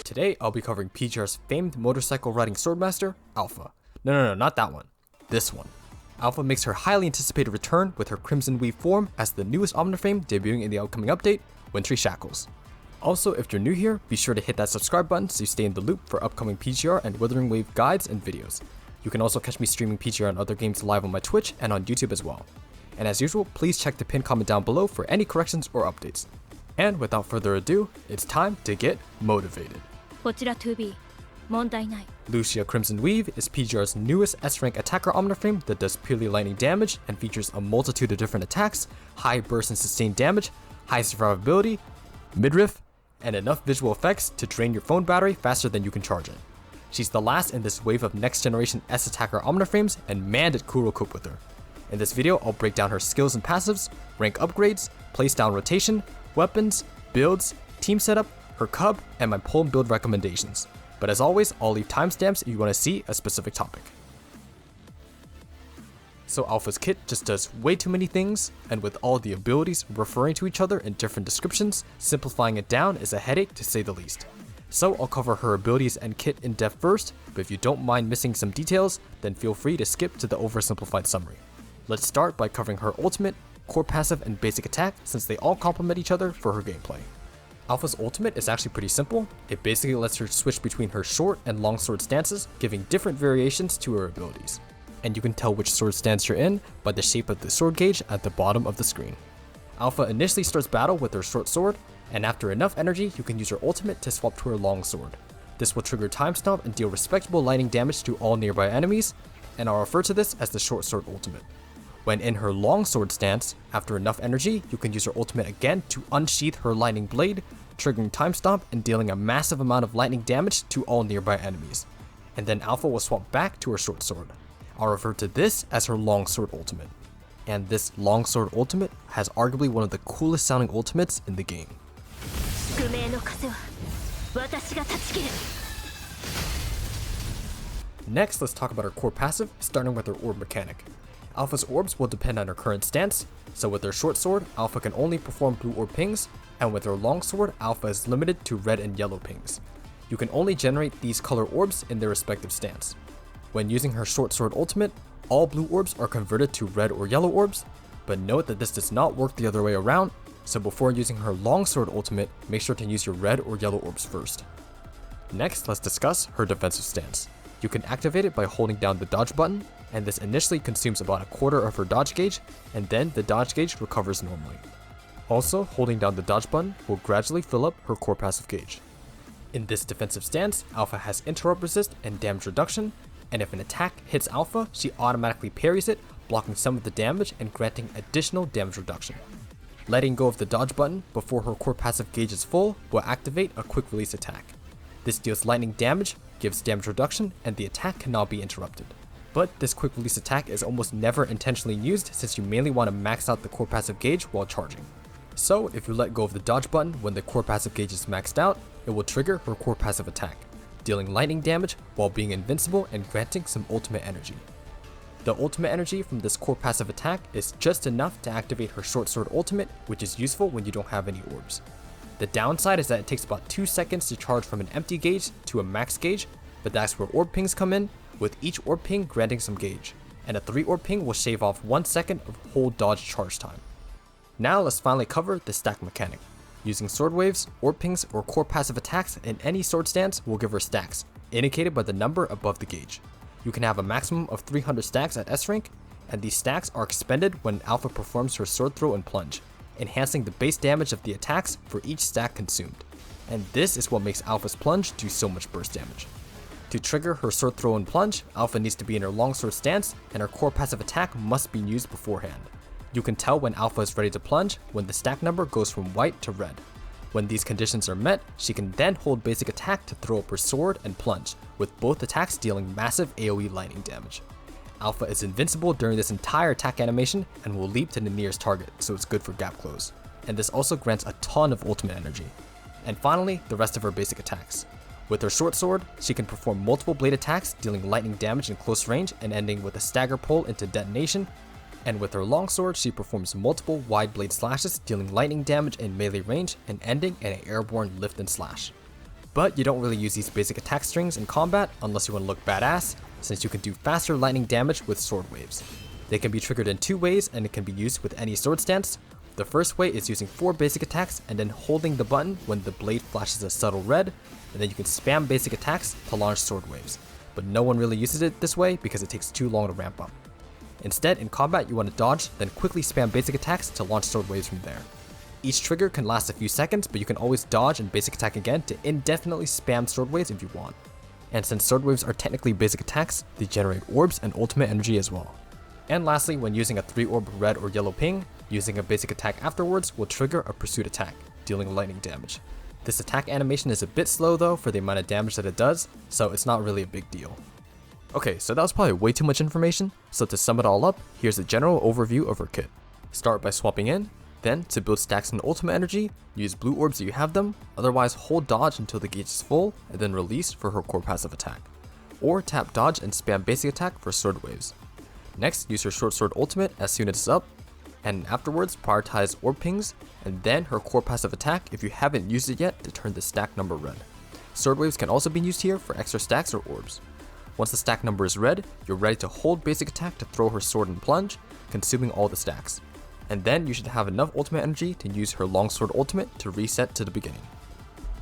Today, I'll be covering PGR's famed motorcycle riding swordmaster, Alpha. No, not that one. This one. Alpha makes her highly anticipated return with her Crimson Weave form as the newest Omniframe debuting in the upcoming update, Wintry Shackles. Also, if you're new here, be sure to hit that subscribe button so you stay in the loop for upcoming PGR and Withering Wave guides and videos. You can also catch me streaming PGR and other games live on my Twitch and on YouTube as well. And as usual, please check the pinned comment down below for any corrections or updates. And without further ado, it's time to get motivated. Lucia Crimson Weave is PGR's newest S-rank attacker Omniframe that does purely lightning damage and features a multitude of different attacks, high burst and sustained damage, high survivability, midriff, and enough visual effects to drain your phone battery faster than you can charge it. She's the last in this wave of next generation S attacker Omniframes, and man did Kuro cope with her. In this video, I'll break down her skills and passives, rank upgrades, playstyle and rotation, weapons, builds, team setup, her cub, and my pull and build recommendations. But as always, I'll leave timestamps if you want to see a specific topic. So Alpha's kit just does way too many things, and with all the abilities referring to each other in different descriptions, simplifying it down is a headache to say the least. So I'll cover her abilities and kit in depth first, but if you don't mind missing some details, then feel free to skip to the oversimplified summary. Let's start by covering her ultimate, core passive, and basic attack since they all complement each other for her gameplay. Alpha's ultimate is actually pretty simple. It basically lets her switch between her short and long sword stances, giving different variations to her abilities. And you can tell which sword stance you're in by the shape of the sword gauge at the bottom of the screen. Alpha initially starts battle with her short sword, and after enough energy, you can use her ultimate to swap to her long sword. This will trigger time stomp and deal respectable lightning damage to all nearby enemies, and I'll refer to this as the short sword ultimate. When in her long sword stance, after enough energy, you can use her ultimate again to unsheath her lightning blade, triggering time stomp and dealing a massive amount of lightning damage to all nearby enemies. And then Alpha will swap back to her short sword. I'll refer to this as her long sword ultimate. And this long sword ultimate has arguably one of the coolest sounding ultimates in the game. Next, let's talk about her core passive, starting with her orb mechanic. Alpha's orbs will depend on her current stance, so with her short sword, Alpha can only perform blue orb pings, and with her long sword, Alpha is limited to red and yellow pings. You can only generate these color orbs in their respective stance. When using her short sword ultimate, all blue orbs are converted to red or yellow orbs, but note that this does not work the other way around, so before using her long sword ultimate, make sure to use your red or yellow orbs first. Next, let's discuss her defensive stance. You can activate it by holding down the dodge button, and this initially consumes about a quarter of her dodge gauge, and then the dodge gauge recovers normally. Also, holding down the dodge button will gradually fill up her core passive gauge. In this defensive stance, Alpha has interrupt resist and damage reduction, and if an attack hits Alpha, she automatically parries it, blocking some of the damage and granting additional damage reduction. Letting go of the dodge button before her core passive gauge is full will activate a quick release attack. This deals lightning damage, gives damage reduction, and the attack cannot be interrupted. But this quick release attack is almost never intentionally used since you mainly want to max out the core passive gauge while charging. So if you let go of the dodge button when the core passive gauge is maxed out, it will trigger her core passive attack, dealing lightning damage while being invincible and granting some ultimate energy. The ultimate energy from this core passive attack is just enough to activate her short sword ultimate, which is useful when you don't have any orbs. The downside is that it takes about 2 seconds to charge from an empty gauge to a max gauge, but that's where orb pings come in, with each orb ping granting some gauge, and a 3 orb ping will shave off 1 second of whole dodge charge time. Now let's finally cover the stack mechanic. Using sword waves, orb pings, or core passive attacks in any sword stance will give her stacks, indicated by the number above the gauge. You can have a maximum of 300 stacks at S rank, and these stacks are expended when Alpha performs her sword throw and plunge, enhancing the base damage of the attacks for each stack consumed. And this is what makes Alpha's plunge do so much burst damage. To trigger her sword throw and plunge, Alpha needs to be in her long sword stance, and her core passive attack must be used beforehand. You can tell when Alpha is ready to plunge when the stack number goes from white to red. When these conditions are met, she can then hold basic attack to throw up her sword and plunge, with both attacks dealing massive AoE lightning damage. Alpha is invincible during this entire attack animation and will leap to the nearest target, so it's good for gap close. And this also grants a ton of ultimate energy. And finally, the rest of her basic attacks. With her short sword, she can perform multiple blade attacks dealing lightning damage in close range and ending with a stagger pull into detonation, and with her longsword, she performs multiple wide blade slashes, dealing lightning damage in melee range and ending in an airborne lift and slash. But you don't really use these basic attack strings in combat unless you want to look badass, since you can do faster lightning damage with sword waves. They can be triggered in 2 ways and it can be used with any sword stance. The first way is using 4 basic attacks and then holding the button when the blade flashes a subtle red, and then you can spam basic attacks to launch sword waves. But no one really uses it this way because it takes too long to ramp up. Instead, in combat you want to dodge, then quickly spam basic attacks to launch sword waves from there. Each trigger can last a few seconds, but you can always dodge and basic attack again to indefinitely spam sword waves if you want. And since sword waves are technically basic attacks, they generate orbs and ultimate energy as well. And lastly, when using a 3 orb red or yellow ping, using a basic attack afterwards will trigger a pursuit attack, dealing lightning damage. This attack animation is a bit slow though for the amount of damage that it does, so it's not really a big deal. Okay, so that was probably way too much information, so to sum it all up, here's a general overview of her kit. Start by swapping in, then to build stacks and ultimate energy, use blue orbs if you have them, otherwise hold dodge until the gauge is full, and then release for her core passive attack. Or tap dodge and spam basic attack for sword waves. Next, use her short sword ultimate as soon as it's up, and afterwards prioritize orb pings, and then her core passive attack if you haven't used it yet to turn the stack number red. Sword waves can also be used here for extra stacks or orbs. Once the stack number is red, you're ready to hold basic attack to throw her sword and plunge, consuming all the stacks. And then you should have enough ultimate energy to use her longsword ultimate to reset to the beginning.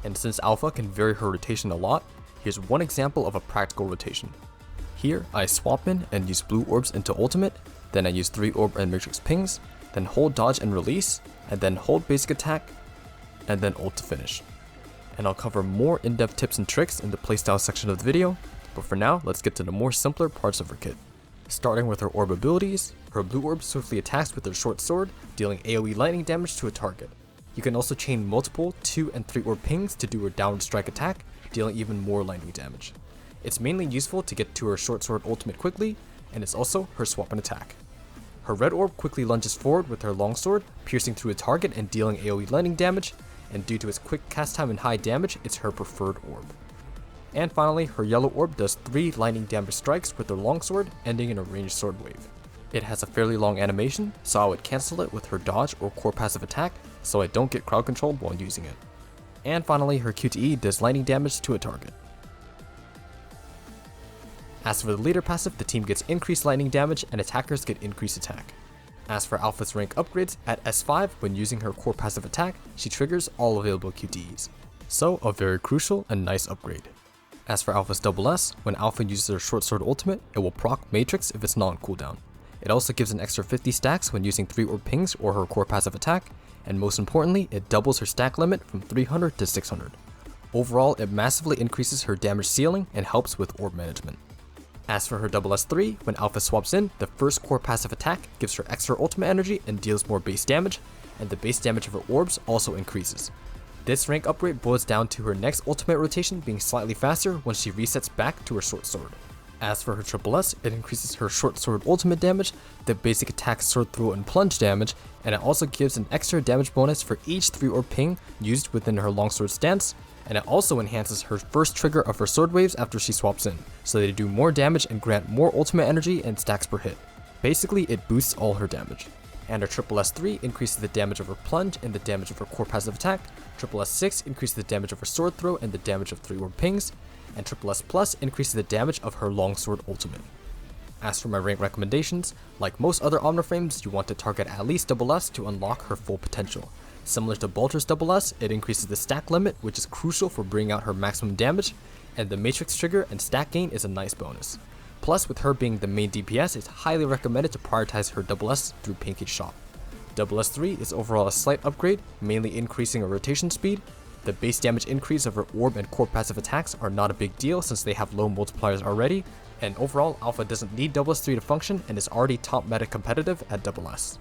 And since Alpha can vary her rotation a lot, here's one example of a practical rotation. Here, I swap in and use blue orbs into ultimate, then I use 3 orb and matrix pings, then hold dodge and release, and then hold basic attack, and then ult to finish. And I'll cover more in-depth tips and tricks in the playstyle section of the video, but for now, let's get to the more simpler parts of her kit. Starting with her orb abilities, her blue orb swiftly attacks with her short sword, dealing AoE lightning damage to a target. You can also chain multiple 2 and 3 orb pings to do her downward strike attack, dealing even more lightning damage. It's mainly useful to get to her short sword ultimate quickly, and it's also her swap and attack. Her red orb quickly lunges forward with her longsword, piercing through a target and dealing AoE lightning damage, and due to its quick cast time and high damage, it's her preferred orb. And finally, her yellow orb does 3 lightning damage strikes with her longsword, ending in a ranged sword wave. It has a fairly long animation, so I would cancel it with her dodge or core passive attack, so I don't get crowd control while using it. And finally, her QTE does lightning damage to a target. As for the leader passive, the team gets increased lightning damage and attackers get increased attack. As for Alpha's rank upgrades, at S5, when using her core passive attack, she triggers all available QTEs. So a very crucial and nice upgrade. As for Alpha's double S, when Alpha uses her short sword ultimate, it will proc Matrix if it's not on cooldown. It also gives an extra 50 stacks when using 3 orb pings or her core passive attack, and most importantly, it doubles her stack limit from 300 to 600. Overall, it massively increases her damage ceiling and helps with orb management. As for her double S3, when Alpha swaps in, the first core passive attack gives her extra ultimate energy and deals more base damage, and the base damage of her orbs also increases. This rank upgrade boils down to her next ultimate rotation being slightly faster when she resets back to her short sword. As for her triple S, it increases her short sword ultimate damage, the basic attack sword throw and plunge damage, and it also gives an extra damage bonus for each 3 orb ping used within her longsword stance, and it also enhances her first trigger of her sword waves after she swaps in, so they do more damage and grant more ultimate energy and stacks per hit. Basically, it boosts all her damage. And her triple S3 increases the damage of her plunge and the damage of her core passive attack, triple S6 increases the damage of her sword throw and the damage of 3 orb pings, and triple S plus increases the damage of her longsword ultimate. As for my rank recommendations, like most other Omniframes, you want to target at least double S to unlock her full potential. Similar to Balter's double S, it increases the stack limit, which is crucial for bringing out her maximum damage, and the matrix trigger and stack gain is a nice bonus. Plus, with her being the main DPS, it's highly recommended to prioritize her double S through Pancake Shop. Double S3 is overall a slight upgrade, mainly increasing her rotation speed. The base damage increase of her orb and core passive attacks are not a big deal since they have low multipliers already, and overall Alpha doesn't need double S3 to function and is already top meta competitive at double S.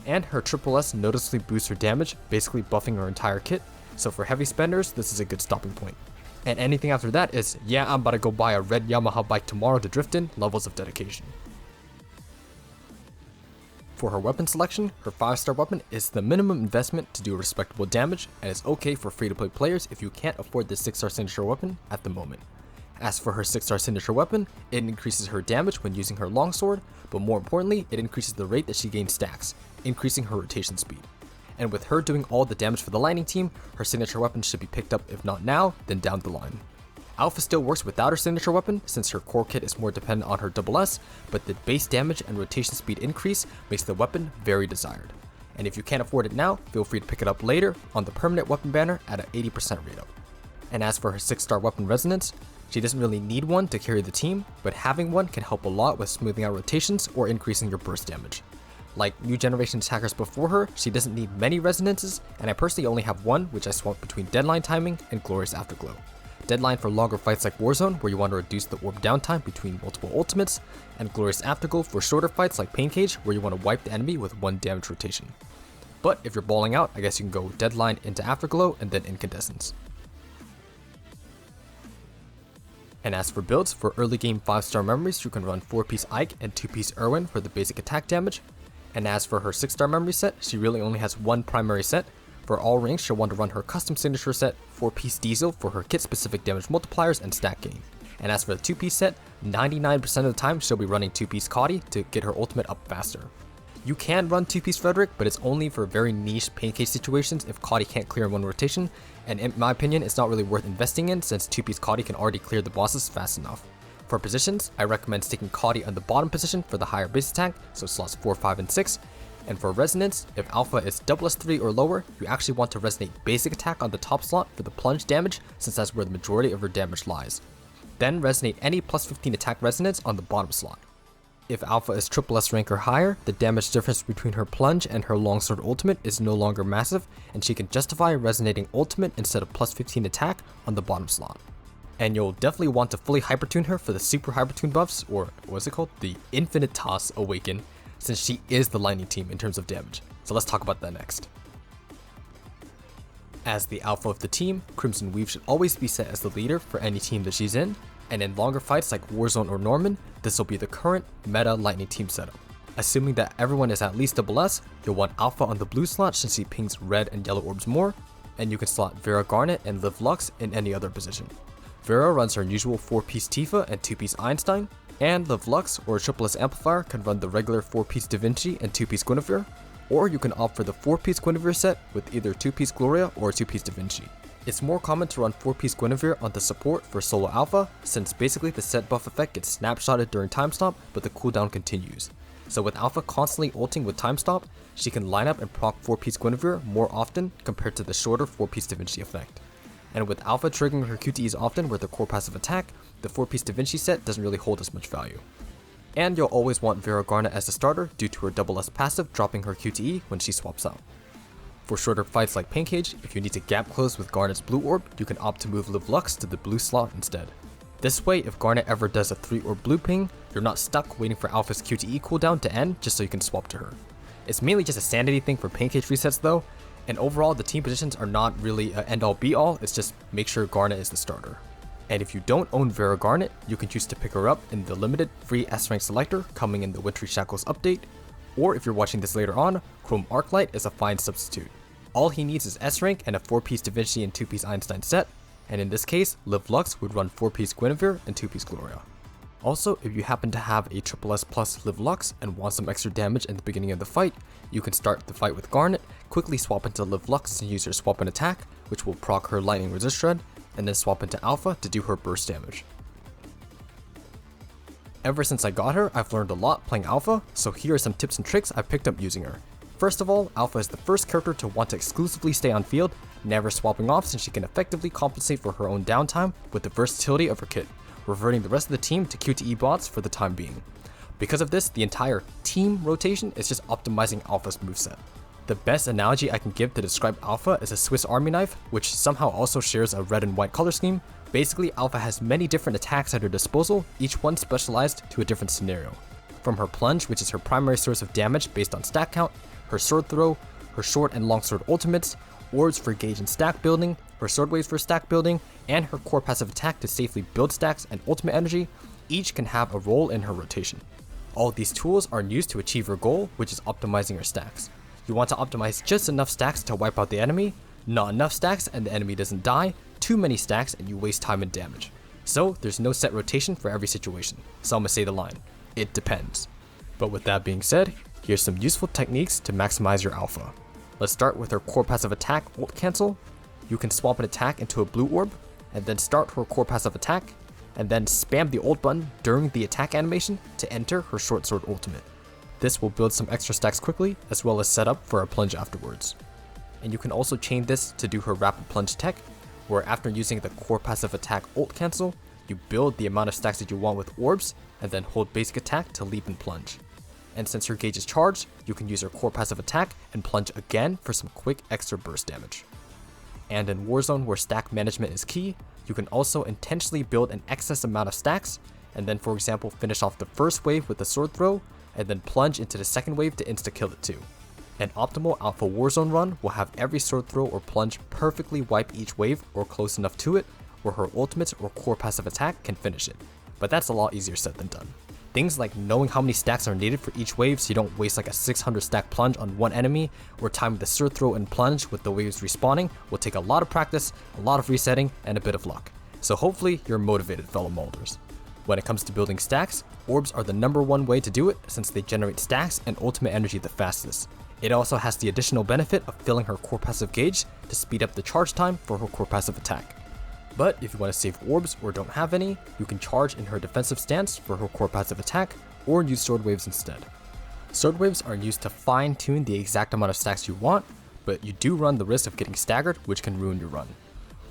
And her triple S noticeably boosts her damage, basically buffing her entire kit, so for heavy spenders this is a good stopping point. And anything after that is, yeah, I'm about to go buy a red Yamaha bike tomorrow to drift in, levels of dedication. For her weapon selection, her 5-star weapon is the minimum investment to do respectable damage, and is okay for free-to-play players if you can't afford the 6-star signature weapon at the moment. As for her 6-star signature weapon, it increases her damage when using her longsword, but more importantly, it increases the rate that she gains stacks, increasing her rotation speed. and with her doing all the damage for the lightning team, her signature weapon should be picked up if not now, then down the line. Alpha still works without her signature weapon since her core kit is more dependent on her double S, but the base damage and rotation speed increase makes the weapon very desired. And if you can't afford it now, feel free to pick it up later on the permanent weapon banner at an 80% rate up. And as for her 6-star weapon resonance, she doesn't really need one to carry the team, but having one can help a lot with smoothing out rotations or increasing your burst damage. Like new generation attackers before her, she doesn't need many resonances, and I personally only have one which I swap between Deadline Timing and Glorious Afterglow. Deadline for longer fights like Warzone where you want to reduce the orb downtime between multiple ultimates, and Glorious Afterglow for shorter fights like Pain Cage where you want to wipe the enemy with one damage rotation. But if you're balling out, I guess you can go Deadline into Afterglow and then Incandescence. And as for builds, for early game 5-star memories, you can run 4-piece Ike and 2-piece Irwin for the basic attack damage. And as for her 6-star memory set, she really only has one primary set. For all ranks, she'll want to run her custom signature set, 4-piece Diesel for her kit specific damage multipliers and stack gain. And as for the 2-piece set, 99% of the time she'll be running 2-piece Caudy to get her ultimate up faster. You can run 2-piece Frederick, but it's only for very niche pain case situations if Caudy can't clear in one rotation, and in my opinion it's not really worth investing in since 2-piece Caudy can already clear the bosses fast enough. For positions, I recommend sticking Caudy on the bottom position for the higher base attack, so slots 4, 5, and 6, and for resonance, if alpha is SS3 or lower, you actually want to resonate basic attack on the top slot for the plunge damage since that's where the majority of her damage lies. Then resonate any plus 15 attack resonance on the bottom slot. If alpha is SS rank or higher, the damage difference between her plunge and her longsword ultimate is no longer massive, and she can justify resonating ultimate instead of plus 15 attack on the bottom slot. And you'll definitely want to fully hypertune her for the super hypertune buffs, or what's it called? The Infinite Toss Awaken, since she is the lightning team in terms of damage. So let's talk about that next. As the alpha of the team, Crimson Weave should always be set as the leader for any team that she's in, and in longer fights like Warzone or Norman, this will be the current meta lightning team setup. Assuming that everyone is at least SS, you'll want alpha on the blue slot since she pings red and yellow orbs more, and you can slot Vera Garnet and Liv Lux in any other position. Vera runs her usual 4-piece Tifa and 2-piece Einstein, and Liv Lux or SS Amplifier can run the regular 4-piece Da Vinci and 2-piece Guinevere, or you can opt for the 4-piece Guinevere set with either 2-piece Gloria or 2-piece Da Vinci. It's more common to run 4-piece Guinevere on the support for solo alpha, since basically the set buff effect gets snapshotted during time stop, but the cooldown continues. So with alpha constantly ulting with time stop, she can line up and proc 4-piece Guinevere more often compared to the shorter 4-piece Da Vinci effect. And with alpha triggering her QTEs often with her core passive attack, the 4-piece Da Vinci set doesn't really hold as much value. And you'll always want Vera Garnet as the starter due to her SS passive dropping her QTE when she swaps out. For shorter fights like Pain Cage, if you need to gap close with Garnet's blue orb, you can opt to move Liv Lux to the blue slot instead. This way, if Garnet ever does a 3-orb blue ping, you're not stuck waiting for Alpha's QTE cooldown to end just so you can swap to her. It's mainly just a sanity thing for Pain Cage resets though, and overall the team positions are not really an end all be all, it's just make sure Garnet is the starter. And if you don't own Vera Garnet, you can choose to pick her up in the limited free S rank selector coming in the Wintry Shackles update, or if you're watching this later on, Chrome Arclight is a fine substitute. All he needs is S rank and a 4-piece Da Vinci and 2-piece Einstein set, and in this case, Liv Lux would run 4-piece Guinevere and 2-piece Gloria. Also, if you happen to have a SS plus Liv Lux and want some extra damage in the beginning of the fight, you can start the fight with Garnet, quickly swap into Liv Lux and use her swap and attack, which will proc her lightning resist shred, and then swap into Alpha to do her burst damage. Ever since I got her, I've learned a lot playing Alpha, so here are some tips and tricks I picked up using her. First of all, Alpha is the first character to want to exclusively stay on field, never swapping off since she can effectively compensate for her own downtime with the versatility of her kit, reverting the rest of the team to QTE bots for the time being. Because of this, the entire team rotation is just optimizing Alpha's moveset. The best analogy I can give to describe Alpha is a Swiss Army knife, which somehow also shares a red and white color scheme. Basically, Alpha has many different attacks at her disposal, each one specialized to a different scenario. From her plunge, which is her primary source of damage based on stack count, her sword throw, her short and long sword ultimates, orbs for gauge and stack building, her sword waves for stack building, and her core passive attack to safely build stacks and ultimate energy, each can have a role in her rotation. All of these tools are used to achieve her goal, which is optimizing her stacks. You want to optimize just enough stacks to wipe out the enemy, not enough stacks and the enemy doesn't die, too many stacks and you waste time and damage. So there's no set rotation for every situation, so I'm gonna say the line, it depends. But with that being said, here's some useful techniques to maximize your alpha. Let's start with her core passive attack, ult cancel. You can swap an attack into a blue orb, and then start her core passive attack, and then spam the ult button during the attack animation to enter her short sword ultimate. This will build some extra stacks quickly, as well as set up for a plunge afterwards. And you can also chain this to do her rapid plunge tech, where after using the core passive attack ult cancel, you build the amount of stacks that you want with orbs, and then hold basic attack to leap and plunge. And since her gauge is charged, you can use her core passive attack and plunge again for some quick extra burst damage. And in Warzone, where stack management is key, you can also intentionally build an excess amount of stacks, and then for example finish off the first wave with a sword throw, and then plunge into the second wave to insta-kill it too. An optimal alpha Warzone run will have every sword throw or plunge perfectly wipe each wave or close enough to it, where her ultimate or core passive attack can finish it. But that's a lot easier said than done. Things like knowing how many stacks are needed for each wave so you don't waste like a 600 stack plunge on one enemy, or timing the sword throw and plunge with the waves respawning will take a lot of practice, a lot of resetting, and a bit of luck. So hopefully you're motivated, fellow molders. When it comes to building stacks, orbs are the #1 way to do it since they generate stacks and ultimate energy the fastest. It also has the additional benefit of filling her core passive gauge to speed up the charge time for her core passive attack. But if you want to save orbs or don't have any, you can charge in her defensive stance for her core passive attack, or use sword waves instead. Sword waves are used to fine tune the exact amount of stacks you want, but you do run the risk of getting staggered, which can ruin your run.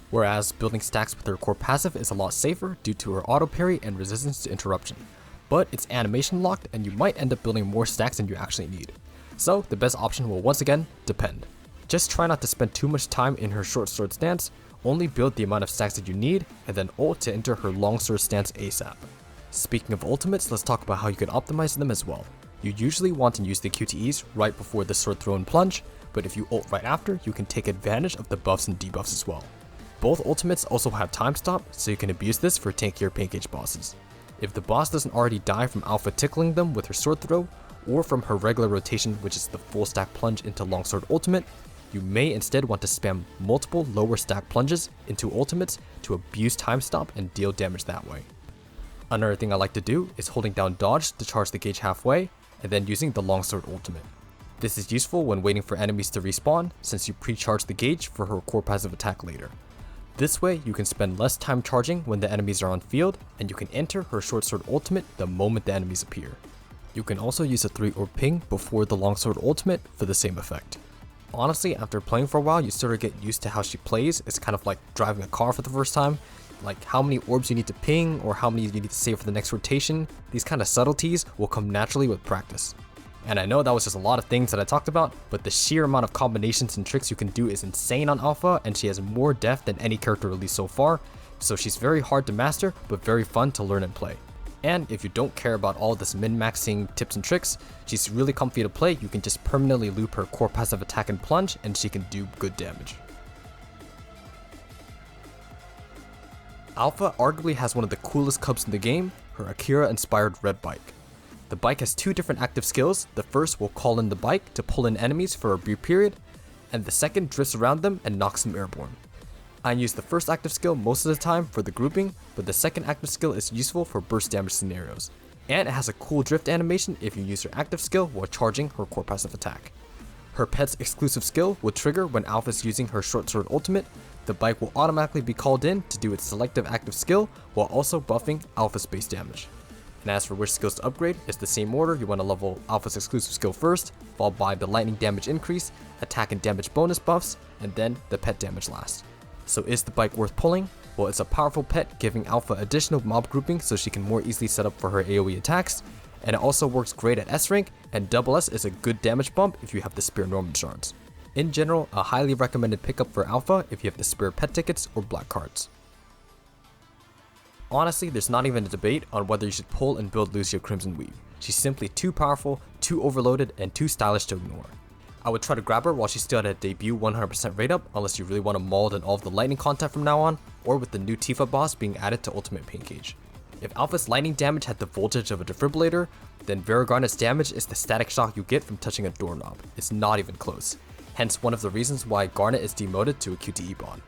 Whereas building stacks with her core passive is a lot safer due to her auto parry and resistance to interruption, but it's animation locked and you might end up building more stacks than you actually need. So the best option will once again depend. Just try not to spend too much time in her short sword stance, only build the amount of stacks that you need, and then ult to enter her long sword stance ASAP. Speaking of ultimates, let's talk about how you can optimize them as well. You usually want to use the QTEs right before the sword throw and plunge, but if you ult right after, you can take advantage of the buffs and debuffs as well. Both ultimates also have time stop, so you can abuse this for tankier pain gauge bosses. If the boss doesn't already die from alpha tickling them with her sword throw, or from her regular rotation, which is the full stack plunge into longsword ultimate, you may instead want to spam multiple lower stack plunges into ultimates to abuse time stop and deal damage that way. Another thing I like to do is holding down dodge to charge the gauge halfway, and then using the longsword ultimate. This is useful when waiting for enemies to respawn, since you pre-charge the gauge for her core passive attack later. This way, you can spend less time charging when the enemies are on field, and you can enter her short sword ultimate the moment the enemies appear. You can also use a 3-orb ping before the longsword ultimate for the same effect. Honestly, after playing for a while, you sort of get used to how she plays. It's kind of like driving a car for the first time. Like how many orbs you need to ping or how many you need to save for the next rotation. These kind of subtleties will come naturally with practice. And I know that was just a lot of things that I talked about, but the sheer amount of combinations and tricks you can do is insane on Alpha, and she has more depth than any character released so far, so she's very hard to master, but very fun to learn and play. And if you don't care about all this min-maxing tips and tricks, she's really comfy to play. You can just permanently loop her core passive attack and plunge, and she can do good damage. Alpha arguably has one of the coolest cubs in the game, her Akira-inspired red bike. The bike has 2 different active skills. The first will call in the bike to pull in enemies for a brief period, and the second drifts around them and knocks them airborne. I use the first active skill most of the time for the grouping, but the second active skill is useful for burst damage scenarios. And it has a cool drift animation if you use her active skill while charging her core passive attack. Her pet's exclusive skill will trigger when Alpha is using her short sword ultimate. The bike will automatically be called in to do its selective active skill while also buffing Alpha's base damage. And as for which skills to upgrade, it's the same order. You want to level Alpha's exclusive skill first, followed by the lightning damage increase, attack and damage bonus buffs, and then the pet damage last. So is the bike worth pulling? Well, it's a powerful pet, giving Alpha additional mob grouping so she can more easily set up for her AoE attacks, and it also works great at S rank, and double S is a good damage bump if you have the Spear Norman shards. In general, a highly recommended pickup for Alpha if you have the Spear pet tickets or black cards. Honestly, there's not even a debate on whether you should pull and build Lucia Crimson Weave. She's simply too powerful, too overloaded, and too stylish to ignore. I would try to grab her while she's still at a debut 100% rate up, unless you really want to mold in all of the lightning content from now on, or with the new Tifa boss being added to Ultimate Pain Cage. If Alpha's lightning damage had the voltage of a defibrillator, then Vera Garnet's damage is the static shock you get from touching a doorknob. It's not even close. Hence one of the reasons why Garnet is demoted to a QTE bond.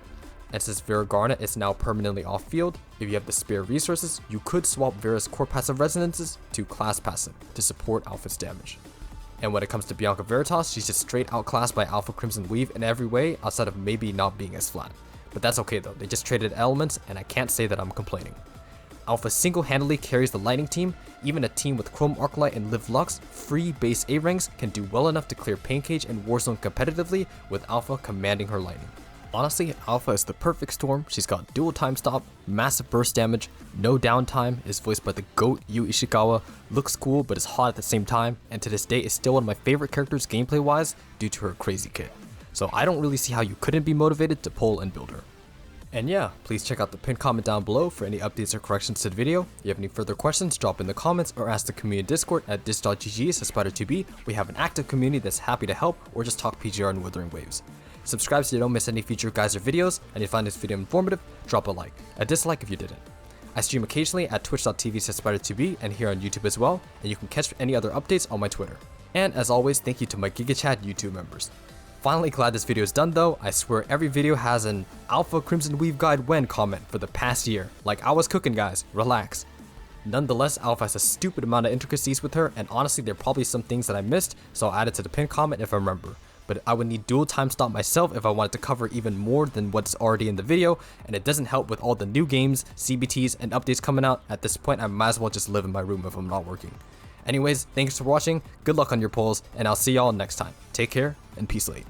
And since Vera Garnet is now permanently off field, if you have the spare resources, you could swap Vera's core passive resonances to class passive to support Alpha's damage. And when it comes to Bianca Veritas, she's just straight outclassed by Alpha Crimson Weave in every way outside of maybe not being as flat. But that's okay though, they just traded elements and I can't say that I'm complaining. Alpha single-handedly carries the Lightning team. Even a team with Chrome Arclight and Liv Lux, free base A-ranks, can do well enough to clear Pain Cage and Warzone competitively with Alpha commanding her Lightning. Honestly, Alpha is the perfect storm. She's got dual time stop, massive burst damage, no downtime, is voiced by the GOAT Yu Ishikawa, looks cool but is hot at the same time, and to this day is still one of my favorite characters gameplay wise due to her crazy kit. So I don't really see how you couldn't be motivated to pull and build her. And yeah, please check out the pinned comment down below for any updates or corrections to the video. If you have any further questions, drop in the comments or ask the community Discord at dis.gg/spider2b. We have an active community that's happy to help or just talk PGR and Withering Waves. Subscribe so you don't miss any future guides or videos, and if you find this video informative, drop a like. A dislike if you didn't. I stream occasionally at twitch.tv/spider2b and here on YouTube as well, and you can catch any other updates on my Twitter. And as always, thank you to my GigaChat YouTube members. Finally glad this video is done though. I swear every video has an Alpha Crimson Weave guide when comment for the past year. Like I was cooking guys, relax. Nonetheless, Alpha has a stupid amount of intricacies with her, and honestly there are probably some things that I missed, so I'll add it to the pinned comment if I remember. But I would need dual time stop myself if I wanted to cover even more than what's already in the video, and it doesn't help with all the new games, CBTs, and updates coming out. At this point I might as well just live in my room if I'm not working. Anyways, thanks for watching, good luck on your polls, and I'll see y'all next time. Take care, and peace late.